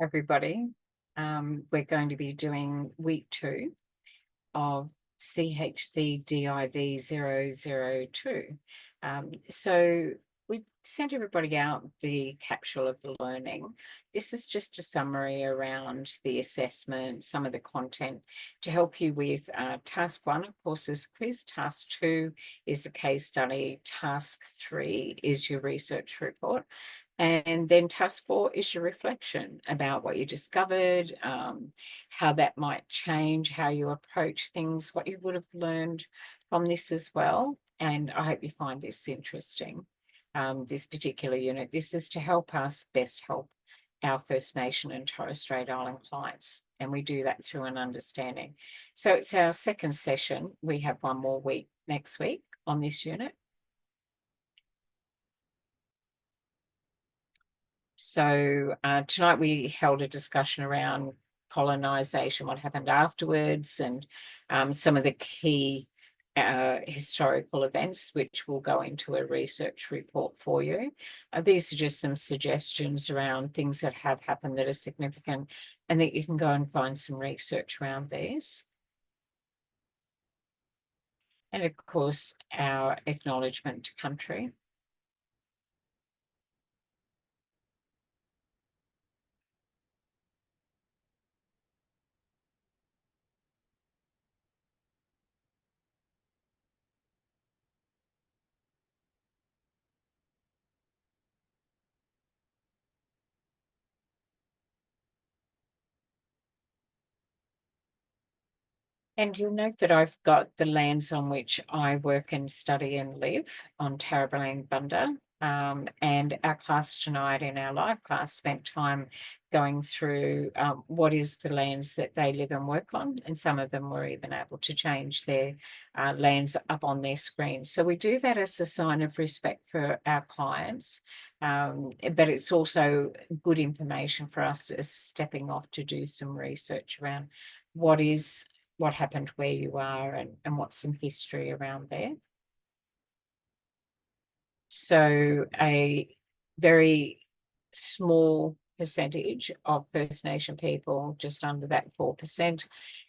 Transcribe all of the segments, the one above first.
everybody. We're going to be doing week 2 of CHCDIV002. So we've sent everybody out the capsule of the learning. This is just a summary around the assessment, some of the content to help you with task 1, of course, is quiz. Task 2 is the case study. Task 3 is your research report. And then task 4 is your reflection about what you discovered, how that might change how you approach things, what you would have learned from this as well. And I hope you find this interesting, this particular unit. This is to help us best help our First Nation and Torres Strait Island clients. And we do that through an understanding. So it's our second session. We have one more week next week on this unit. So tonight we held a discussion around colonisation, what happened afterwards, and some of the key historical events, which will go into a research report for you. These are just some suggestions around things that have happened that are significant and that you can go and find some research around these. And of course, our acknowledgement to country. And you'll note that I've got the lands on which I work and study and live on Tarraballine Bunda. And our class tonight in our live class spent time going through what is the lands that they live and work on. And some of them were even able to change their lands up on their screen. So we do that as a sign of respect for our clients. But it's also good information for us as stepping off to do some research around what happened where you are and what's some history around there. So a very small percentage of First Nation people, just under that 4%.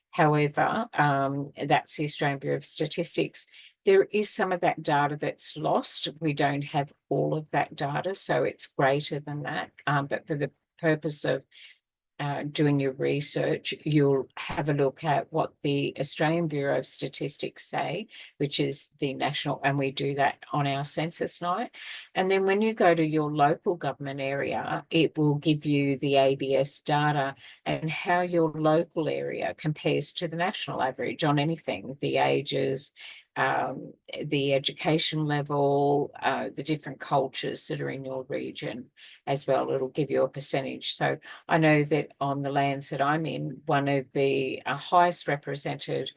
However, that's the Australian Bureau of Statistics. There is some of that data that's lost. We don't have all of that data, so it's greater than that. But for the purpose of doing your research, you'll have a look at what the Australian Bureau of Statistics say, which is the national, and we do that on our census night. And then when you go to your local government area, it will give you the ABS data and how your local area compares to the national average on anything, the ages, the education level, the different cultures that are in your region as well. It'll give you a percentage. So I know that on the lands that I'm in, one of the highest represented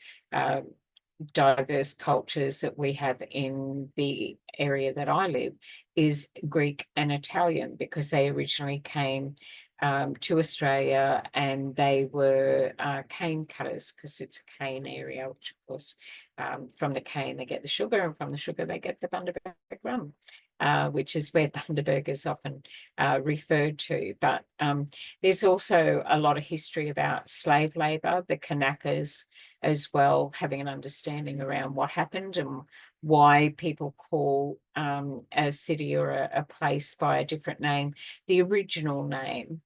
diverse cultures that we have in the area that I live is Greek and Italian, because they originally came to Australia and they were cane cutters, because it's a cane area, which of course from the cane they get the sugar, and from the sugar they get the Bundaberg rum. Which is where Bundaberg is often referred to. But there's also a lot of history about slave labour, the Kanakas as well, having an understanding around what happened and why people call a city or a place by a different name. The original name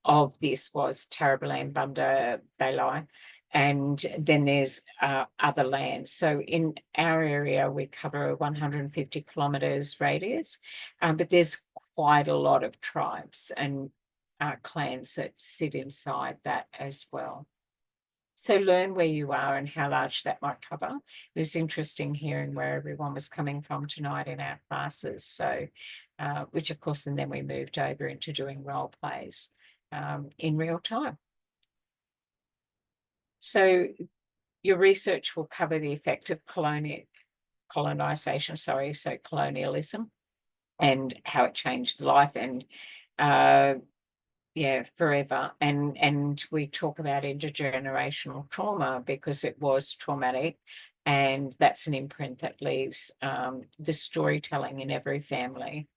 of this was Tarraballine Bunda Bailai. And then there's other lands. So in our area, we cover 150 kilometres radius, but there's quite a lot of tribes and clans that sit inside that as well. So learn where you are and how large that might cover. It was interesting hearing where everyone was coming from tonight in our classes. So, which of course, and then we moved over into doing role plays in real time. So your research will cover the effect of colonization, so colonialism, and how it changed life and forever. And we talk about intergenerational trauma because it was traumatic, and that's an imprint that leaves the storytelling in every family.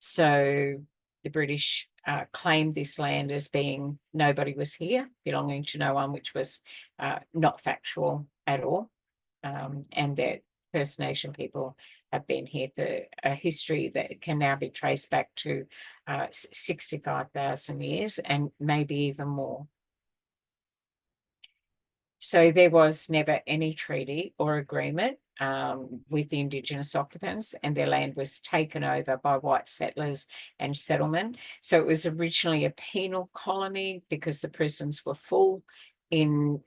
So the British claimed this land as being nobody was here, belonging to no one, which was not factual at all, and that First Nation people have been here for a history that can now be traced back to 65,000 years and maybe even more. So there was never any treaty or agreement with the Indigenous occupants, and their land was taken over by white settlers and settlement. So it was originally a penal colony because the prisons were full in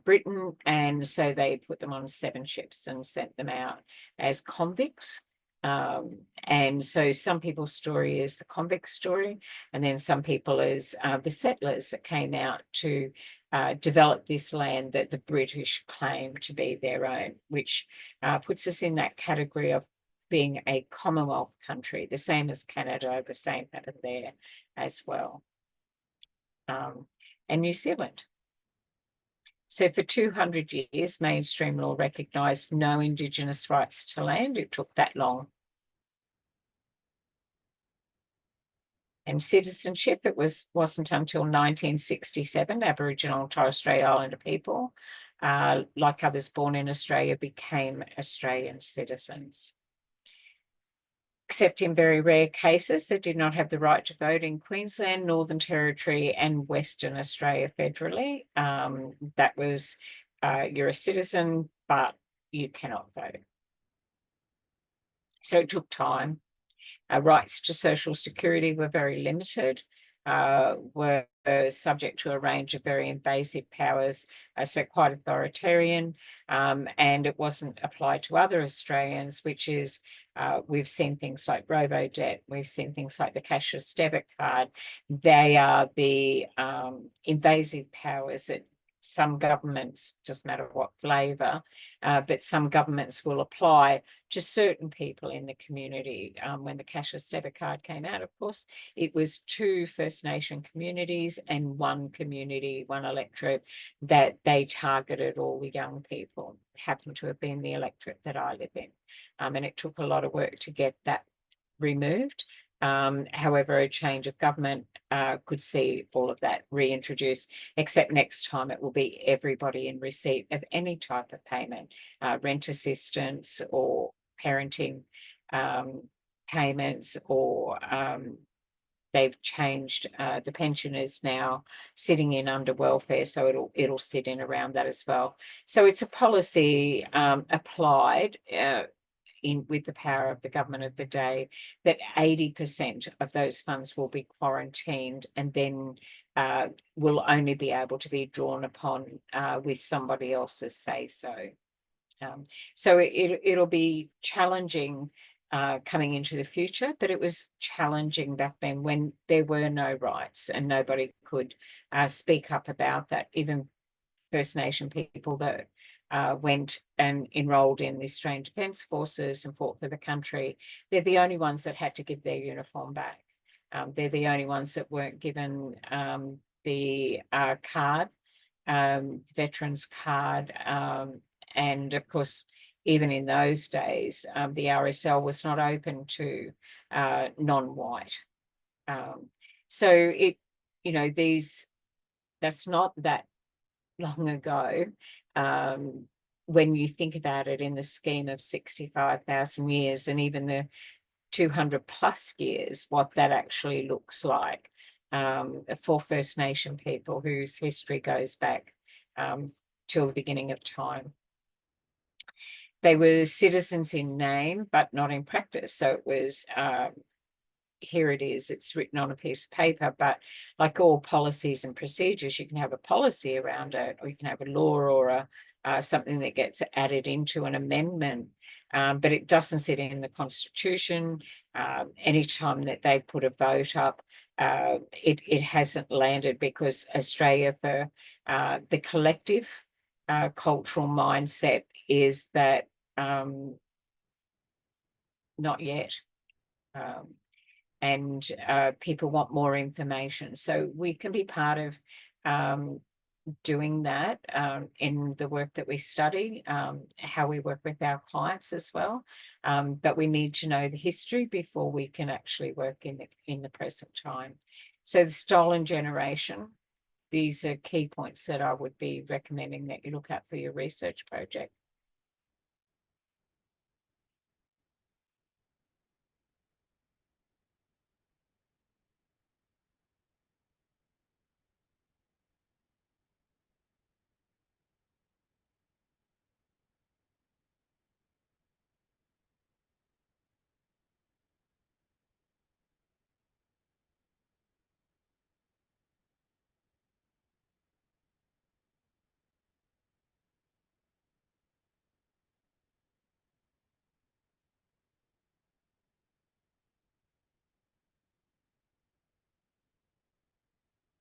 Britain, and so they put them on 7 ships and sent them out as convicts. And so some people's story is the convict story, and then some people is the settlers that came out to develop this land that the British claimed to be their own, which puts us in that category of being a Commonwealth country, the same as Canada, the same happened there as well. And New Zealand. So for 200 years, mainstream law recognised no Indigenous rights to land. It took that long. And citizenship, it wasn't until 1967, Aboriginal and Torres Strait Islander people, like others born in Australia, became Australian citizens. Except in very rare cases, they did not have the right to vote in Queensland, Northern Territory and Western Australia federally. That was, you're a citizen, but you cannot vote. So it took time. Rights to social security were very limited, were subject to a range of very invasive powers, so quite authoritarian, and it wasn't applied to other Australians, which is, we've seen things like robo-debt, we've seen things like the cashless debit card. They are the invasive powers that some governments, doesn't matter what flavour, but some governments will apply to certain people in the community. When the cashless debit card came out, of course, it was 2 First Nation communities and 1 community, 1 electorate, that they targeted all the young people. It happened to have been the electorate that I live in. And it took a lot of work to get that removed. However, a change of government could see all of that reintroduced, except next time it will be everybody in receipt of any type of payment, rent assistance or parenting payments, or they've changed, the pension is now sitting in under welfare, so it'll sit in around that as well. So it's a policy applied with the power of the government of the day, that 80% of those funds will be quarantined and then will only be able to be drawn upon with somebody else's say-so. So it'll be challenging coming into the future, but it was challenging back then when there were no rights and nobody could speak up about that. Even First Nation people that went and enrolled in the Australian Defence Forces and fought for the country, they're the only ones that had to give their uniform back. They're the only ones that weren't given the card, veterans card, and of course, even in those days, the RSL was not open to non-white. So it, you know, that's not that long ago, when you think about it in the scheme of 65,000 years and even the 200 plus years, what that actually looks like for First Nation people whose history goes back till the beginning of time. They were citizens in name, but not in practice. So it was, here it is, it's written on a piece of paper, but like all policies and procedures, you can have a policy around it, or you can have a law or something that gets added into an amendment, but it doesn't sit in the Constitution. Anytime that they put a vote up, it hasn't landed, because Australia, for the collective cultural mindset, is that not yet. And people want more information. So we can be part of doing that in the work that we study, how we work with our clients as well. But we need to know the history before we can actually work in the present time. So the stolen generation, these are key points that I would be recommending that you look at for your research project.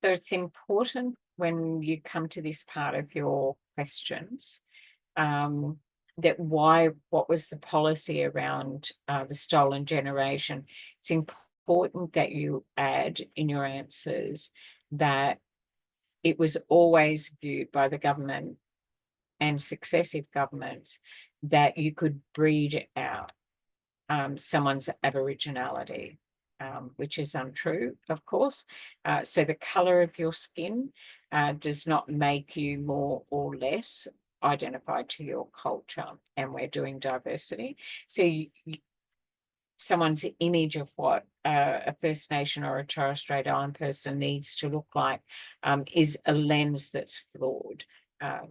So it's important when you come to this part of your questions, that what was the policy around the stolen generation? It's important that you add in your answers that it was always viewed by the government and successive governments that you could breed out someone's Aboriginality, which is untrue, of course. So the colour of your skin does not make you more or less identified to your culture, and we're doing diversity. So someone's image of what a First Nation or a Torres Strait Island person needs to look like is a lens that's flawed.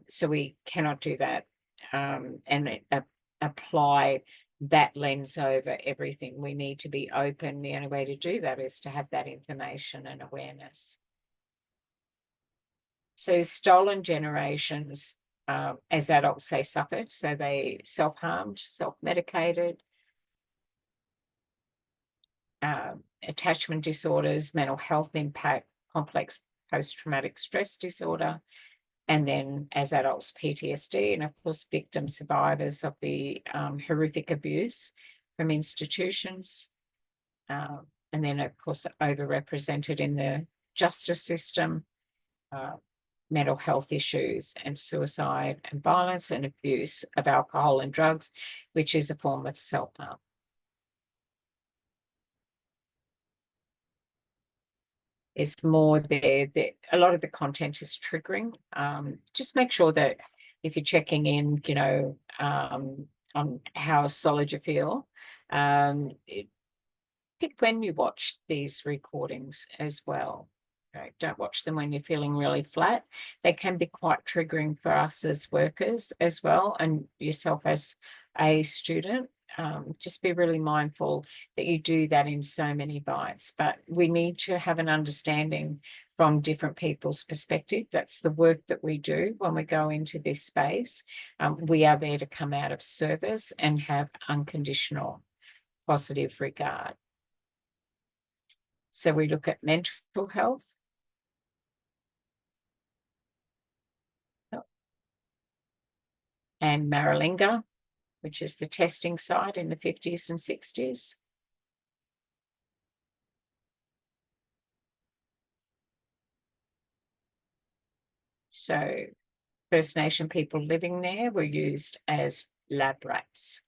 So we cannot do that and apply that lens over everything. We need to be open. The only way to do that is to have that information and awareness. So stolen generations, as adults, they suffered. So they self-harmed, self-medicated, attachment disorders, mental health impact, complex post-traumatic stress disorder, and then as adults, PTSD, and of course, victim survivors of the horrific abuse from institutions. And then, of course, overrepresented in the justice system, mental health issues and suicide and violence and abuse of alcohol and drugs, which is a form of self-harm. Is more there that a lot of the content is triggering. Just make sure that if you're checking in, on how solid you feel, pick when you watch these recordings as well. Right? Don't watch them when you're feeling really flat. They can be quite triggering for us as workers as well, and yourself as a student. Just be really mindful that you do that in so many bites, but we need to have an understanding from different people's perspective. That's the work that we do when we go into this space. We are there to come out of service and have unconditional positive regard. So we look at mental health. And Maralinga, which is the testing site in the 50s and 60s. So First Nation people living there were used as lab rats.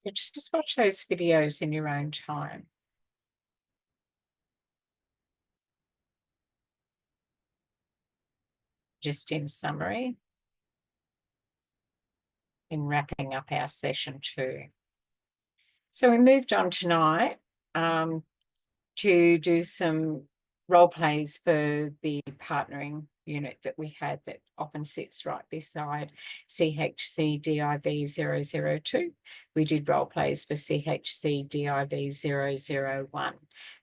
So just watch those videos in your own time. Just in summary, in wrapping up our session 2. So we moved on tonight to do some role plays for the partnering unit that we had that often sits right beside CHCDIV002. We did role plays for CHCDIV001,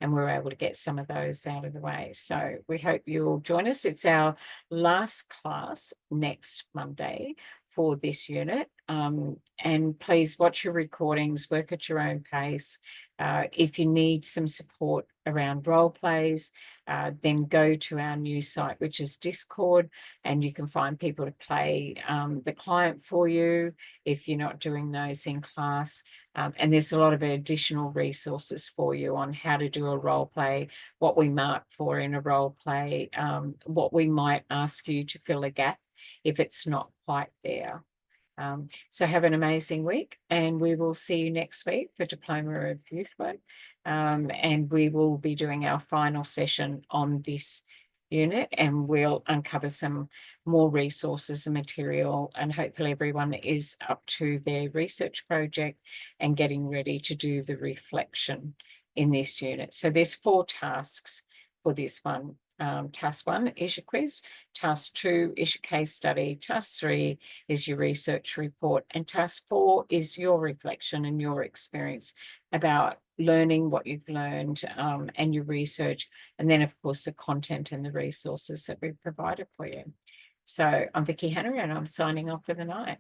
and we were able to get some of those out of the way. So we hope you'll join us. It's our last class next Monday for this unit. And please watch your recordings, work at your own pace. If you need some support around role plays, then go to our new site, which is Discord, and you can find people to play the client for you if you're not doing those in class. And there's a lot of additional resources for you on how to do a role play, what we mark for in a role play, what we might ask you to fill a gap if it's not quite there. So have an amazing week, and we will see you next week for Diploma of Youth Work. And we will be doing our final session on this unit, and we'll uncover some more resources and material, and hopefully everyone is up to their research project and getting ready to do the reflection in this unit. So there's 4 tasks for this one. Task 1 is your quiz, task 2 is your case study, task 3 is your research report, and task 4 is your reflection and your experience about learning what you've learned, and your research, and then of course the content and the resources that we've provided for you. So I'm Vicky Hanna, and I'm signing off for the night.